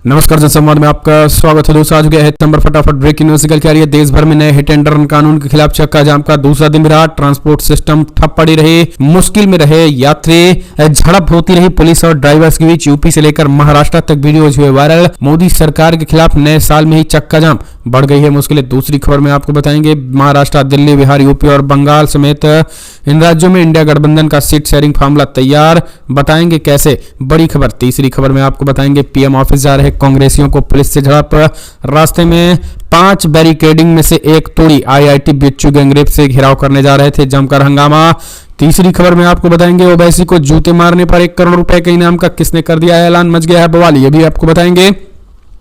नमस्कार, जनसंवाद में आपका स्वागत है दोस्तों। आज गया है नंबर फटाफट ब्रेकिंग न्यूज निकल के आ रही है। देश भर में नए हिट एंड रन कानून के खिलाफ चक्का जाम का दूसरा दिन भी रहा। ट्रांसपोर्ट सिस्टम ठप पड़ी रही, मुश्किल में रहे यात्री, झड़प होती रही पुलिस और ड्राइवर्स के बीच। यूपी से लेकर महाराष्ट्र तक वीडियोज हुए वायरल। मोदी सरकार के खिलाफ नए साल में ही चक्का जाम, बढ़ गई है मुश्किलें। दूसरी खबर में आपको बताएंगे महाराष्ट्र, दिल्ली, बिहार, यूपी और बंगाल समेत इन राज्यों में इंडिया गठबंधन का सीट शेयरिंग मामला तैयार, बताएंगे कैसे, बड़ी खबर। तीसरी खबर में आपको बताएंगे पीएम ऑफिस जा रहे कांग्रेसियों को पुलिस से झड़प, रास्ते में 5 बैरिकेडिंग में से एक तोड़ी। आईआईटी बिच्छू गैंगरेप से घेराव करने जा रहे थे, जमकर हंगामा। तीसरी खबर में आपको बताएंगे ओवैसी को जूते मारने पर 1 करोड़ रुपए के इनाम का किसने कर दिया है ऐलान, मच गया है बवाल। ये भी आपको बताएंगे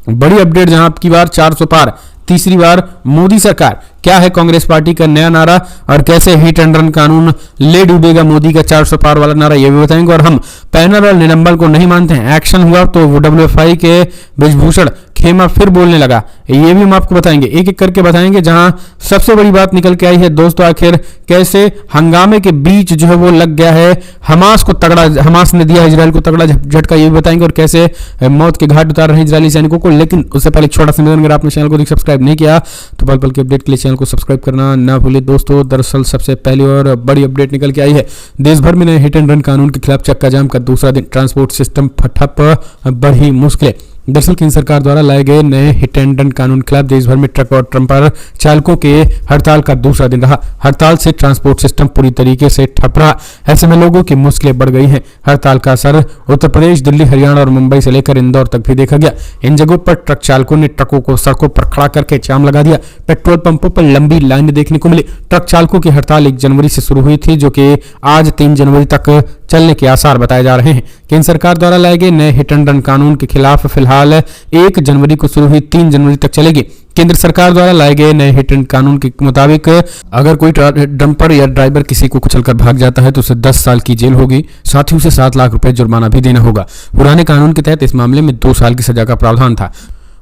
बड़ी अपडेट, जहां आपकी बार 400 पार, तीसरी बार मोदी सरकार। क्या है कांग्रेस पार्टी का नया नारा और कैसे हिट एंड रन कानून ले डूबेगा मोदी का 400 पार वाला नारा, ये भी बताएंगे। और हम पैनल और निलंबन को नहीं मानते हैं, एक्शन हुआ तो डब्ल्यूएफआई के ब्रिजभूषण खेमा फिर बोलने लगा, ये भी हम आपको बताएंगे, एक एक करके बताएंगे। जहां सबसे बड़ी बात निकल के आई है दोस्तों, आखिर कैसे हंगामे के बीच जो है वो लग गया है हमास को तगड़ा, हमास ने दिया इजराइल को तगड़ा झटका, ये भी बताएंगे। और कैसे मौत के घाट उतार रहे हैं इजरायली सैनिकों को। लेकिन उससे पहले एक छोटा सा निवेदन, अगर आपने चैनल को सब्सक्राइब नहीं किया तो पल पल के अपडेट के लिए चैनल को सब्सक्राइब करना ना भूलिए दोस्तों। दरअसल सबसे पहली और बड़ी अपडेट निकल के आई है, देश भर में नए हिट एंड रन कानून के खिलाफ चक्का जाम का दूसरा दिन। ट्रांसपोर्ट सिस्टम ठप, बढ़ी मुश्किलें। दरअसल केंद्र सरकार द्वारा लाए गए नए हिट एंड रन कानून के खिलाफ देश भर में ट्रक और ट्रम्पर चालकों के हड़ताल का दूसरा दिन रहा। हड़ताल से ट्रांसपोर्ट सिस्टम पूरी तरीके से ठप रहा। ऐसे में लोगों की मुश्किलें बढ़ गई हैं। हड़ताल का असर उत्तर प्रदेश, दिल्ली, हरियाणा और मुंबई से लेकर इंदौर तक भी देखा गया। इन जगहों पर ट्रक चालकों ने ट्रकों को सड़कों पर खड़ा करके जाम लगा दिया। पेट्रोल पंपों पर लंबी लाइनें देखने को मिली। ट्रक चालकों की हड़ताल 1 जनवरी से शुरू हुई थी, जो कि आज 3 जनवरी तक चलने के आसार बताए जा रहे हैं। केंद्र सरकार द्वारा लाए गए नए हिट एंड रन कानून के खिलाफ फिलहाल 1 जनवरी को शुरू हुई, 3 जनवरी तक चलेगी। केंद्र सरकार द्वारा लाए गए नए हिट एंड कानून के मुताबिक अगर कोई डंपर या ड्राइवर किसी को कुचलकर भाग जाता है तो उसे 10 साल की जेल होगी, साथ ही उसे 7 लाख रुपए जुर्माना भी देना होगा। पुराने कानून के तहत इस मामले में 2 साल की सजा का प्रावधान था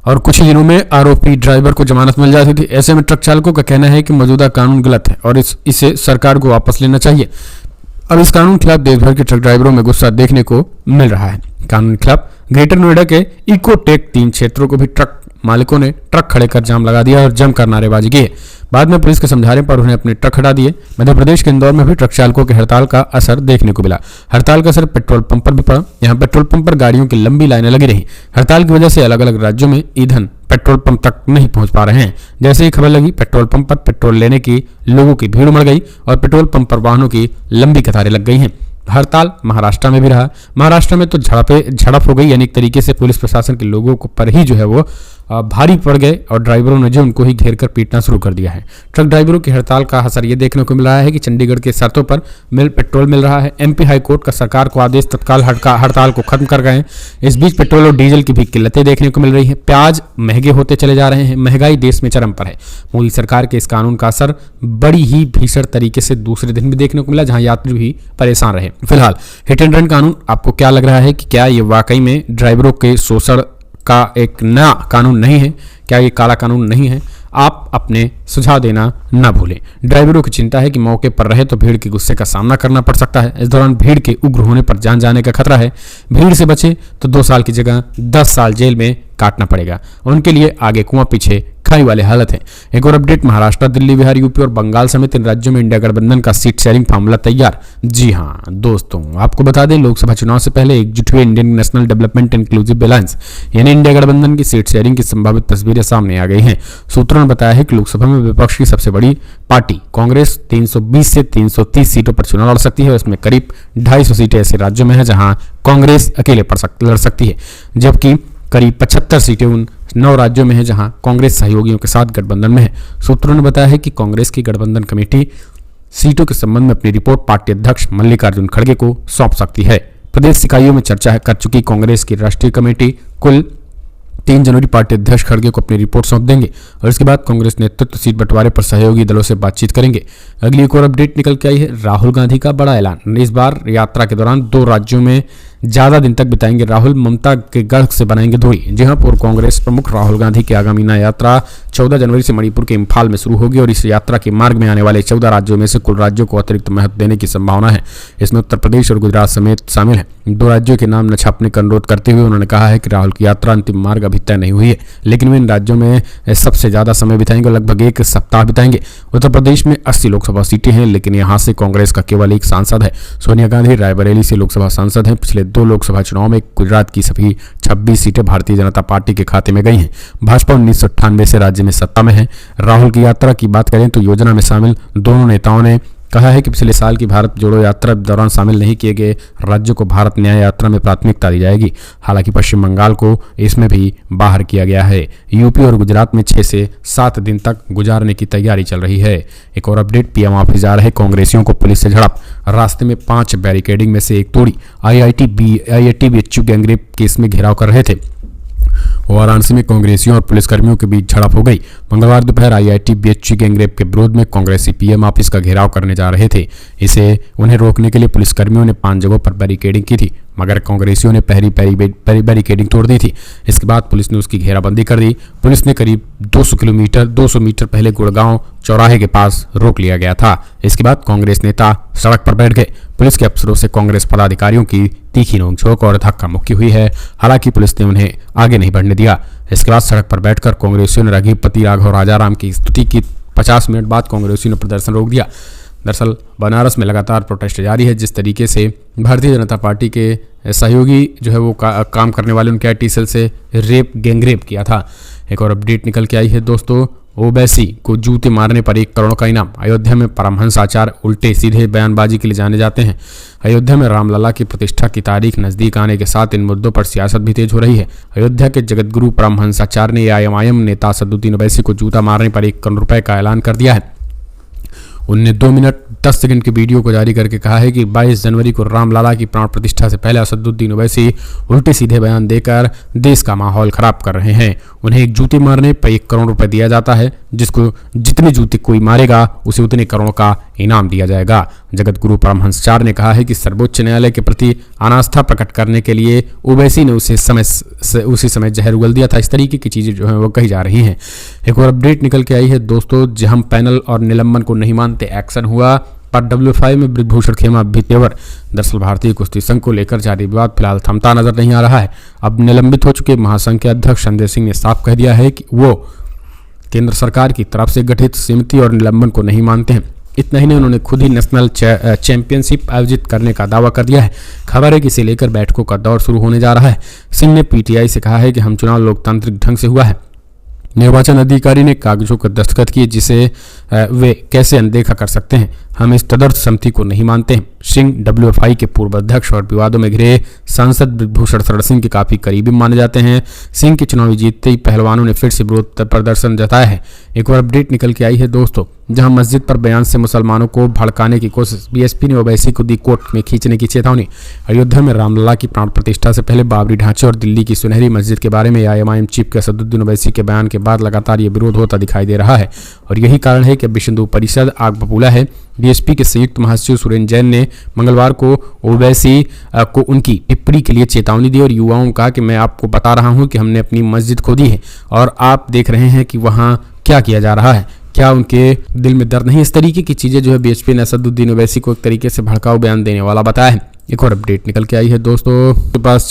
और कुछ ही दिनों में आरोपी ड्राइवर को जमानत मिल जाती थी। ऐसे में ट्रक चालकों का कहना है कि मौजूदा कानून गलत है और इसे सरकार को वापस लेना चाहिए। अब इस कानून के खिलाफ देश भर के ट्रक ड्राइवरों में गुस्सा देखने को मिल रहा है। कानून के खिलाफ ग्रेटर नोएडा के इकोटेक 3 क्षेत्रों को भी ट्रक मालिकों ने ट्रक खड़े कर जाम लगा दिया और जमकर नारेबाजी की। बाद में पुलिस के समझाने पर उन्हें अपने ट्रक हटा दिए। मध्य प्रदेश के इंदौर में भी ट्रक चालकों के हड़ताल का असर देखने को मिला। हड़ताल का असर पेट्रोल पंप पर भी पड़ा। यहाँ पेट्रोल पंप पर गाड़ियों की लंबी लाइनें लगी रही। हड़ताल की वजह से अलग अलग राज्यों में ईंधन पेट्रोल पंप तक नहीं पहुंच पा रहे हैं। जैसे ही खबर लगी, पेट्रोल पंप पर पेट्रोल लेने की लोगों की भीड़ उमड़ गई और पेट्रोल पंप पर वाहनों की लंबी कतारें लग गई हैं। हड़ताल महाराष्ट्र में भी रहा। महाराष्ट्र में तो झड़प हो गई, यानी एक तरीके से पुलिस प्रशासन के लोगों को पर ही जो है वो भारी पड़ गए और ड्राइवरों ने जो उनको ही घेर कर पीटना शुरू कर दिया है। ट्रक ड्राइवरों की हड़ताल का असर ये देखने को मिल रहा है कि चंडीगढ़ के शर्तों पर पेट्रोल मिल रहा है। एमपी हाईकोर्ट का सरकार को आदेश तत्काल हड़ताल को खत्म कर गए। इस बीच पेट्रोल और डीजल की भी किल्लतें देखने को मिल रही है। प्याज महंगे होते चले जा रहे हैं। महंगाई देश में चरम पर है। मोदी सरकार के इस कानून का असर बड़ी ही भीषण तरीके से दूसरे दिन भी देखने को मिला, जहां यात्री भी परेशान रहे। फिलहाल हिट एंड रन कानून, आपको क्या लग रहा है कि क्या ये वाकई में ड्राइवरों के शोषण का एक नया कानून नहीं है? क्या ये काला कानून नहीं है? आप अपने सुझाव देना ना भूलें। ड्राइवरों की चिंता है कि मौके पर रहे तो भीड़ के गुस्से का सामना करना पड़ सकता है। इस दौरान भीड़ के उग्र होने पर जान जाने का खतरा है। भीड़ से बचे तो 2 साल की जगह 10 साल जेल में काटना पड़ेगा। उनके लिए आगे कुआं पीछे खाई वाले हालत है। एक और अपडेट, महाराष्ट्र, दिल्ली, बिहार, यूपी और बंगाल समेत इन राज्यों में इंडिया गठबंधन का सीट शेयरिंग फार्मूला तैयार। जी हाँ दोस्तों, आपको बता दें लोकसभा चुनाव से पहले एकजुट हुए Indian national development inclusive alliance यानी इंडिया गठबंधन की सीट शेयरिंग की संभावित तस्वीरें सामने आ गई हैं। सूत्रों ने बताया है कि लोकसभा में विपक्ष की सबसे बड़ी पार्टी कांग्रेस 320 से 330 सीटों पर चुनाव लड़ सकती है। इसमें करीब 250 सीटें ऐसे राज्यों में है जहां कांग्रेस अकेले लड़ सकती है, जबकि करीब 75 सीटें उन 9 राज्यों में है जहां कांग्रेस सहयोगियों के साथ गठबंधन में है। सूत्रों ने बताया है कि कांग्रेस की गठबंधन कमेटी सीटों के संबंध में अपनी रिपोर्ट पार्टी अध्यक्ष मल्लिकार्जुन खड़गे को सौंप सकती है। प्रदेश इकाइयों में चर्चा कर चुकी कांग्रेस की राष्ट्रीय कमेटी कुल 3 जनवरी पार्टी अध्यक्ष खड़गे को अपनी रिपोर्ट सौंप देंगे और इसके बाद कांग्रेस नेतृत्व सीट बंटवारे पर सहयोगी दलों से बातचीत करेंगे। अगली एक और अपडेट निकल के आई है, राहुल गांधी का बड़ा ऐलान। इस बार यात्रा के दौरान 2 राज्यों में ज्यादा दिन तक बिताएंगे राहुल, ममता के गढ़ से बनाएंगे दूरी। जी हां, पूर्व कांग्रेस प्रमुख राहुल गांधी की आगामी नया यात्रा 14 जनवरी से मणिपुर के इम्फाल में शुरू होगी और इस यात्रा के मार्ग में आने वाले 14 राज्यों में से कुल राज्यों को अतिरिक्त महत्व देने की संभावना है। इसमें उत्तर प्रदेश और गुजरात समेत शामिल है। 2 राज्यों के नाम न छापने का अनुरोध करते हुए उन्होंने कहा है कि राहुल की यात्रा अंतिम मार्ग अभी तय नहीं हुई है, लेकिन वे इन राज्यों में सबसे ज्यादा समय बिताएंगे और लगभग 1 सप्ताह बिताएंगे। उत्तर प्रदेश में 80 लोकसभा सीटें हैं, लेकिन यहां से कांग्रेस का केवल 1 सांसद है। सोनिया गांधी रायबरेली से लोकसभा सांसद हैं। पिछले 2 लोकसभा चुनाव में गुजरात की सभी 26 सीटें भारतीय जनता पार्टी के खाते में गई हैं। भाजपा 1998 से राज्य में सत्ता में है। राहुल की यात्रा की बात करें तो योजना में शामिल दोनों नेताओं ने कहा है कि पिछले साल की भारत जोड़ो यात्रा दौरान शामिल नहीं किए गए राज्यों को भारत न्याय यात्रा में प्राथमिकता दी जाएगी। हालांकि पश्चिम बंगाल को इसमें भी बाहर किया गया है। यूपी और गुजरात में 6 से 7 दिन तक गुजारने की तैयारी चल रही है। एक और अपडेट, पीएम ऑफिस जा रहे कांग्रेसियों को पुलिस से झड़प, रास्ते में 5 बैरिकेडिंग में से 1 तोड़ी। आईआईटी बीएचयू गैंगरेप केस में घेराव कर रहे थे। वाराणसी में कांग्रेसियों और पुलिसकर्मियों के बीच झड़प हो गई। मंगलवार दोपहर आईआईटी बीएचयू गैंगरेप के विरोध में कांग्रेसी पीएम ऑफिस का घेराव करने जा रहे थे। उन्हें रोकने के लिए पुलिसकर्मियों ने 5 जगहों पर बैरिकेडिंग की थी, मगर कांग्रेसियों ने पहली बैरिकेडिंग तोड़ दी थी। इसके बाद पुलिस ने उसकी घेराबंदी कर दी। पुलिस ने करीब 200 मीटर पहले गुड़गांव चौराहे के पास रोक लिया गया था। इसके बाद कांग्रेस नेता सड़क पर बैठ गए। पुलिस के अफसरों से कांग्रेस पदाधिकारियों की तीखी नोकझोंक और धक्का मुक्की हुई है। हालांकि पुलिस ने उन्हें आगे नहीं बढ़ने दिया। इसके बाद सड़क पर बैठकर कांग्रेसियों ने रघुपति राघव राजाराम की स्तुति की। 50 मिनट बाद कांग्रेसियों ने प्रदर्शन रोक दिया। दरअसल बनारस में लगातार प्रोटेस्ट जारी है। जिस तरीके से भारतीय जनता पार्टी के सहयोगी जो है वो काम करने वाले उनके आईटी सेल से गैंगरेप किया था। एक और अपडेट निकल के आई है दोस्तों, ओवैसी को जूते मारने पर 1 करोड़ का इनाम। अयोध्या में परमहंस आचार्य उल्टे सीधे बयानबाजी के लिए जाने जाते हैं। अयोध्या में रामलला की प्रतिष्ठा की तारीख नजदीक आने के साथ इन मुद्दों पर सियासत भी तेज हो रही है। अयोध्या के जगतगुरु परमहंस आचार्य ने एआईएमआईएम नेता असदुद्दीन ओवैसी को जूता मारने पर 1 करोड़ रुपए का ऐलान कर दिया है। उनने 2 मिनट 10 सेकंड के वीडियो को जारी करके कहा है कि 22 जनवरी को रामलला की प्राण प्रतिष्ठा से पहले असदुद्दीन ओवैसी उल्टे सीधे बयान देकर देश का माहौल खराब कर रहे हैं। उन्हें एक जूते मारने पर 1 करोड़ रुपए दिया जाता है, जिसको जितने जूते कोई मारेगा उसे उतने करोड़ का इनाम दिया जाएगा। जगत गुरु परमहंसाचार्य ने कहा है कि सर्वोच्च न्यायालय के प्रति अनास्था प्रकट करने के लिए ओवैसी ने उसी समय जहर उगल दिया था। इस तरीके की चीजें जो है वो कही जा रही हैं। एक और अपडेट निकल के आई है दोस्तों, जहां पैनल और निलंबन को नहीं मानते एक्शन हुआ, पर WFI में बृजभूषण खेमा भी तेवर। दरअसल भारतीय कुश्ती संघ को लेकर जारी विवाद फिलहाल थमता नजर नहीं आ रहा है। अब निलंबित हो चुके महासंघ के अध्यक्ष संजय सिंह ने साफ कह दिया है कि वो केंद्र सरकार की तरफ से गठित समिति और निलंबन को नहीं मानते हैं। इतना ही नहीं, उन्होंने खुद ही नेशनल चैंपियनशिप आयोजित करने का दावा कर दिया है। खबर है कि इसे लेकर बैठकों का दौर शुरू होने जा रहा है। सिंह ने PTI से कहा है कि हम चुनाव लोकतांत्रिक ढंग से हुआ है। निर्वाचन अधिकारी ने कागजों पर दस्तखत किए, जिसे वे कैसे अनदेखा कर सकते हैं। हम इस तदर्थ समिति को नहीं मानते हैं। सिंह WFI के पूर्व अध्यक्ष और विवादों में घिरे सांसद बृजभूषण शरण सिंह के काफी करीबी माने जाते हैं। सिंह के चुनावी जीतते ही पहलवानों ने फिर से विरोध प्रदर्शन जताया है। एक और अपडेट निकल के आई है दोस्तों, जहां मस्जिद पर बयान से मुसलमानों को भड़काने की कोशिश, BSP ने ओवैसी को दी कोर्ट में खींचने की चेतावनी। अयोध्या में रामलला की प्राण प्रतिष्ठा से पहले बाबरी ढांचे और दिल्ली की सुनहरी मस्जिद के बारे में AIMIM चीफ के असदुद्दीन ओवैसी के बयान के बाद लगातार ये विरोध होता दिखाई दे रहा है और यही कारण है कि विश्व हिंदू परिषद आग बबूला है। BSP के संयुक्त महासचिव सुरेंद्र जैन ने मंगलवार को ओवैसी को उनकी टिप्पणी के लिए चेतावनी दी और युवाओं को कहा कि मैं आपको बता रहा हूं कि हमने अपनी मस्जिद खो दी है और आप देख रहे हैं कि वहां क्या किया जा रहा है। क्या उनके दिल में दर्द नहीं? इस तरीके की चीजें जो है BSP ने असदुद्दीन ओवैसी को एक तरीके से भड़काऊ बयान देने वाला बताया है। एक और अपडेट निकल के आई है दोस्तों, के पास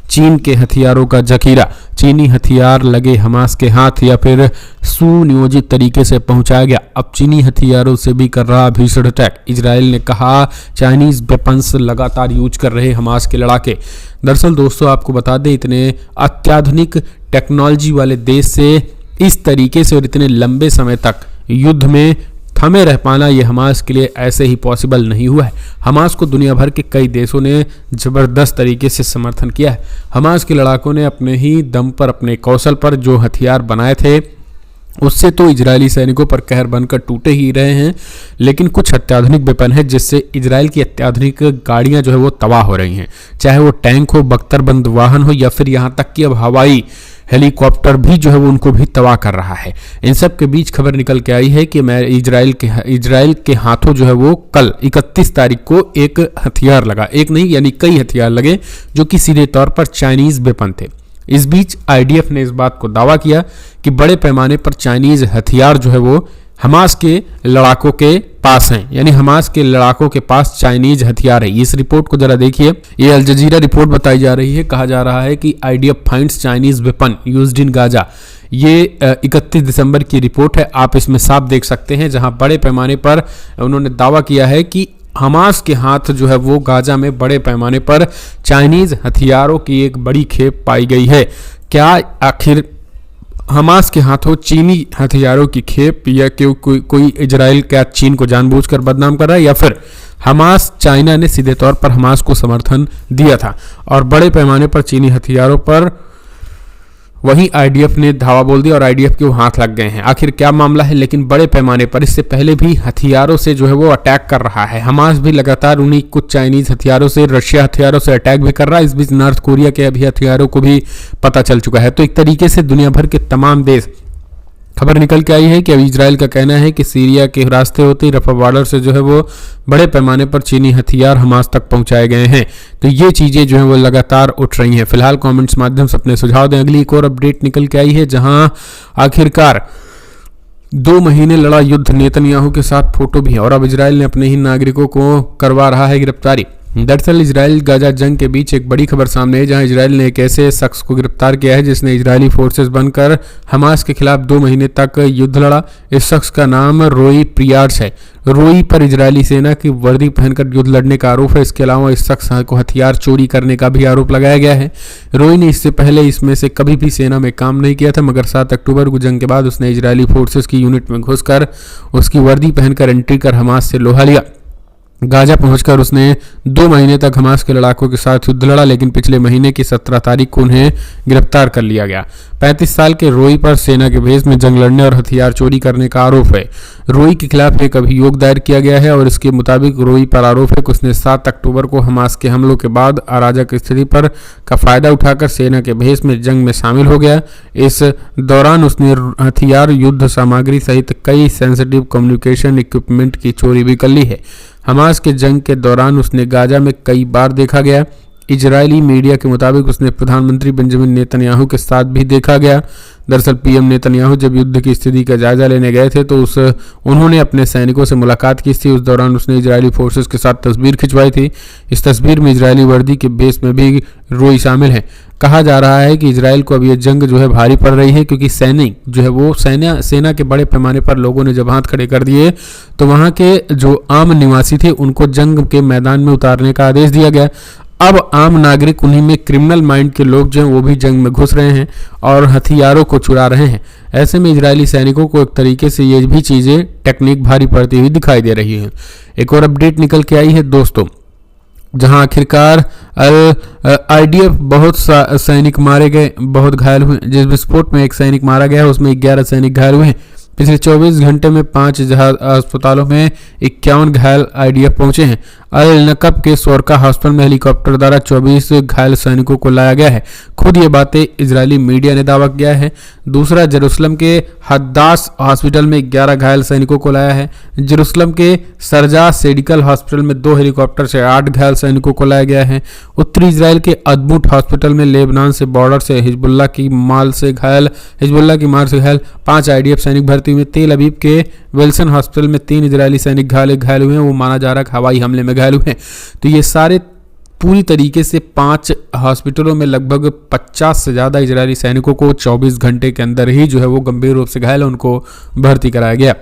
चीन के हथियारों का जखीरा। चीनी हथियार लगे हमास के हाथ या फिर सुनियोजित तरीके से पहुंचाया गया। अब चीनी हथियारों से भी कर रहा भीषण अटैक। इजराइल ने कहा चाइनीज वेपन्स लगातार यूज कर रहे हमास के लड़ाके। दरअसल दोस्तों आपको बता दें, इतने अत्याधुनिक टेक्नोलॉजी वाले देश से इस तरीके से और इतने लंबे समय तक युद्ध में थमे रह पाना ये हमास के लिए ऐसे ही पॉसिबल नहीं हुआ है। हमास को दुनिया भर के कई देशों ने जबरदस्त तरीके से समर्थन किया है। हमास के लड़ाकों ने अपने ही दम पर, अपने कौशल पर जो हथियार बनाए थे उससे तो इजरायली सैनिकों पर कहर बनकर टूटे ही रहे हैं, लेकिन कुछ अत्याधुनिक वेपन है जिससे इजराइल की अत्याधुनिक गाड़ियां जो है वो तबाह हो रही हैं। चाहे वो टैंक हो, बख्तरबंद वाहन हो या फिर यहाँ तक कि अब हवाई हेलीकॉप्टर भी जो है वो उनको भी तबाह कर रहा है। इन सब के बीच खबर निकल के आई है कि इजराइल के हाथों जो है वो कल 31 तारीख को एक हथियार लगा, एक नहीं यानी कई हथियार लगे जो कि सीधे तौर पर चाइनीज वेपन थे। इस बीच आईडीएफ ने इस बात को दावा किया कि बड़े पैमाने पर चाइनीज हथियार जो है वो हमास के लड़ाकों के पास हैं, यानी हमास के लड़ाकों के पास चाइनीज हथियार है। इस रिपोर्ट को जरा देखिए, ये अल जजीरा रिपोर्ट बताई जा रही है। कहा जा रहा है कि IDF finds Chinese weapon used in Gaza. ये 31 दिसंबर की रिपोर्ट है, आप इसमें साफ देख सकते हैं, जहां बड़े पैमाने पर उन्होंने दावा किया है कि हमास के हाथ जो है वो गाजा में बड़े पैमाने पर चाइनीज हथियारों की एक बड़ी खेप पाई गई है। क्या आखिर हमास के हाथों चीनी हथियारों की खेप या कोई इजराइल क्या चीन को जानबूझकर बदनाम कर रहा है, या फिर हमास चाइना ने सीधे तौर पर हमास को समर्थन दिया था और बड़े पैमाने पर चीनी हथियारों पर वहीं आईडीएफ ने धावा बोल दिया और आईडीएफ के वो हाथ लग गए हैं। आखिर क्या मामला है? लेकिन बड़े पैमाने पर इससे पहले भी हथियारों से जो है वो अटैक कर रहा है। हमास भी लगातार उन्हीं कुछ चाइनीज हथियारों से, रशिया हथियारों से अटैक भी कर रहा है। इस बीच नॉर्थ कोरिया के अभी हथियारों को भी पता चल चुका है। तो एक तरीके से दुनिया भर के तमाम देश, खबर निकल के आई है कि अभी इजराइल का कहना है कि सीरिया के रास्ते होते ही रफा बॉर्डर से जो है वो बड़े पैमाने पर चीनी हथियार हमास तक पहुंचाए गए हैं। तो ये चीजें जो है वो लगातार उठ रही हैं। फिलहाल कमेंट्स माध्यम से अपने सुझाव दें। अगली एक और अपडेट निकल के आई है, जहां आखिरकार 2 महीने लड़ा युद्ध नेतन्याहू के साथ फोटो भी है और अब इजराइल ने अपने ही नागरिकों को करवा रहा है गिरफ्तारी। दरअसल इजराइल गाजा जंग के बीच एक बड़ी खबर सामने है, जहां इजराइल ने एक ऐसे शख्स को गिरफ्तार किया है जिसने इजरायली फोर्सेस बनकर हमास के खिलाफ 2 महीने तक युद्ध लड़ा। इस शख्स का नाम रोई प्रियार्स है। रोई पर इजरायली सेना की वर्दी पहनकर युद्ध लड़ने का आरोप है। इसके अलावा इस शख्स को हथियार चोरी करने का भी आरोप लगाया गया है। रोई ने इससे पहले इसमें से कभी भी सेना में काम नहीं किया था, मगर 7 अक्टूबर को जंग के बाद उसने इजरायली फोर्सेस की यूनिट में घुसकर उसकी वर्दी पहनकर एंट्री कर हमास से लोहा लिया। गाजा पहुंचकर उसने 2 महीने तक हमास के लड़ाकों के साथ युद्ध लड़ा, लेकिन पिछले महीने की 17 तारीख को उन्हें गिरफ्तार कर लिया गया। 35 साल के रोई पर सेना के भेष में जंग लड़ने और हथियार चोरी करने का आरोप है। रोई के खिलाफ एक अभियोग दायर किया गया है और इसके मुताबिक रोई पर आरोप है कि उसने 7 अक्टूबर को हमास के हमलों के बाद अराजक स्थिति पर का फायदा उठाकर सेना के भेष में जंग में शामिल हो गया। इस दौरान उसने हथियार, युद्ध सामग्री सहित कई सेंसिटिव कम्युनिकेशन इक्विपमेंट की चोरी भी कर ली है। हमास के जंग के दौरान उसने गाजा में कई बार देखा गया। इजरायली मीडिया के मुताबिक उसने प्रधानमंत्री बेंजामिन नेतन्याहू के साथ भी देखा गया। दरअसल पीएम नेतन्याहू जब युद्ध की स्थिति का जायजा लेने गए थे तो उन्होंने अपने सैनिकों से मुलाकात की थी। उस दौरान उसने इजरायली फोर्सेस के साथ तस्वीर खिंचवाई थी। इस तस्वीर में इजरायली वर्दी के बेस में भी रोई शामिल है। कहा जा रहा है कि इजराइल को अब यह जंग जो है भारी पड़ रही है, क्योंकि सैनिक जो है वो सेना के बड़े पैमाने पर लोगों ने जब हाथ खड़े कर दिए तो वहां के जो आम निवासी थे उनको जंग के मैदान में उतारने का आदेश दिया गया। अब आम नागरिक, उन्हीं में क्रिमिनल माइंड के लोग जो हैं वो भी जंग में घुस रहे हैं और हथियारों को चुरा रहे हैं। ऐसे में इजरायली सैनिकों को एक तरीके से ये भी चीज़ें टेक्निक भारी पड़ती हुई दिखाई दे रही है। एक और अपडेट निकल के आई है दोस्तों, जहां आखिरकार आईडीएफ बहुत सैनिक मारे गए, बहुत घायल हुए। जिस विस्फोट में एक सैनिक मारा गया है उसमें 11 सैनिक घायल हुए हैं। पिछले 24 घंटे में 5 अस्पतालों में 51 घायल आईडीएफ पहुंचे हैं। अल नकब के सोरका हॉस्पिटल में हेलीकॉप्टर द्वारा 24 घायल सैनिकों को लाया गया है। खुद ये बातें इजरायली मीडिया ने दावा किया है। दूसरा, जेरूसलम के हद्दास हॉस्पिटल में 11 घायल सैनिकों को लाया है। जेरूसलम के सरजा सेडिकल हॉस्पिटल में 2 हेलीकॉप्टर से 8 घायल सैनिकों को लाया गया है। उत्तरी इजराइल के अदमुट हॉस्पिटल में लेबनान से बॉर्डर से हिजबुल्लाह की मार से घायल 5 आईडीएफ सैनिक भर्ती हुए। तेल अवीव के विल्सन हॉस्पिटल में 3 इजरायली सैनिक घायल हुए हैं। वो माना जा रहा है हवाई हमले में घायल हुए हैं। तो ये सारे पूरी तरीके से 5 हॉस्पिटलों में लगभग 50 से ज़्यादा इजरायली सैनिकों को 24 घंटे के अंदर ही जो है वो गंभीर रूप से घायल है, उनको भर्ती कराया गया।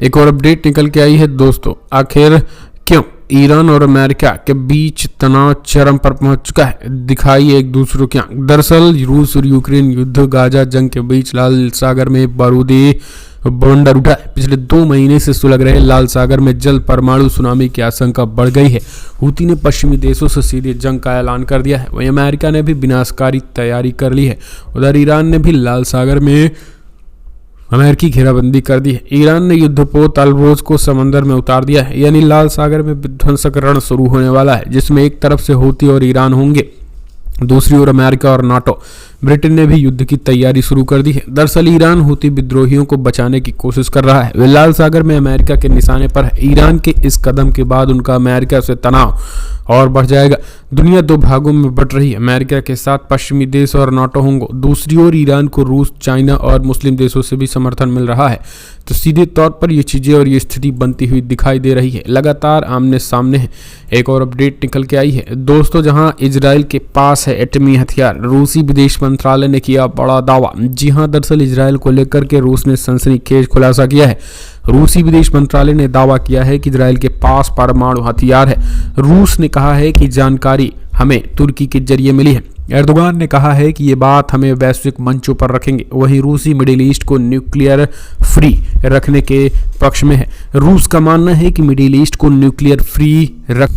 एक और अपडेट निकल के आई है दोस्तों, आखिर क्यों ईरान और अमेरिका के बीच तनाव चरम पर पहुंच चुका है, दिखाई एक दूसरे की आंख। दरअसल रूस और यूक्रेन युद्ध गाजा जंग के बीच लाल सागर में बारूदी बवंडर उठा है। पिछले 2 महीने से सुलग रहे लाल सागर में जल परमाणु सुनामी की आशंका बढ़ गई है। हूती ने पश्चिमी देशों से सीधे जंग का ऐलान कर दिया है। वहीं अमेरिका ने भी विनाशकारी तैयारी कर ली है। उधर ईरान ने भी लाल सागर में अमेरिकी घेराबंदी कर दी है। ईरान ने युद्धपोत अलबरोज को समंदर में उतार दिया है, यानी लाल सागर में विध्वंसक रण शुरू होने वाला है, जिसमें एक तरफ से हूती और ईरान होंगे, दूसरी ओर अमेरिका और नाटो। ब्रिटेन ने भी युद्ध की तैयारी शुरू कर दी है। दरअसल ईरान हूती विद्रोहियों को बचाने की कोशिश कर रहा है। वे लाल सागर में अमेरिका के निशाने पर है। ईरान के इस कदम के बाद उनका अमेरिका से तनाव और बढ़ जाएगा। दुनिया दो भागों में बट रही है। अमेरिका के साथ पश्चिमी देश और नाटो होंगे। दूसरी ओर ईरान को रूस, चाइना और मुस्लिम देशों से भी समर्थन मिल रहा है। तो सीधे तौर पर ये चीजें और ये स्थिति बनती हुई दिखाई दे रही है। लगातार आमने सामने है। एक और अपडेट निकल के आई है दोस्तों, जहां इजराइल के पास है एटमी हथियार। रूसी विदेश मंत्रालय ने किया बड़ा दावा। जी हां, दरअसल इजराइल को लेकर के रूस ने सनसनीखेज खुलासा किया है। रूसी विदेश मंत्रालय ने दावा किया है कि इजराइल के पास परमाणु हथियार है। रूस ने कहा है कि जानकारी हमें तुर्की के जरिए मिली है। एर्दोगान ने कहा है कि ये बात हमें वैश्विक मंचों पर रखेंगे। वहीं रूसी मिडिल ईस्ट को न्यूक्लियर फ्री रखने के पक्ष में है। रूस का मानना है कि मिडिल ईस्ट को न्यूक्लियर फ्री रख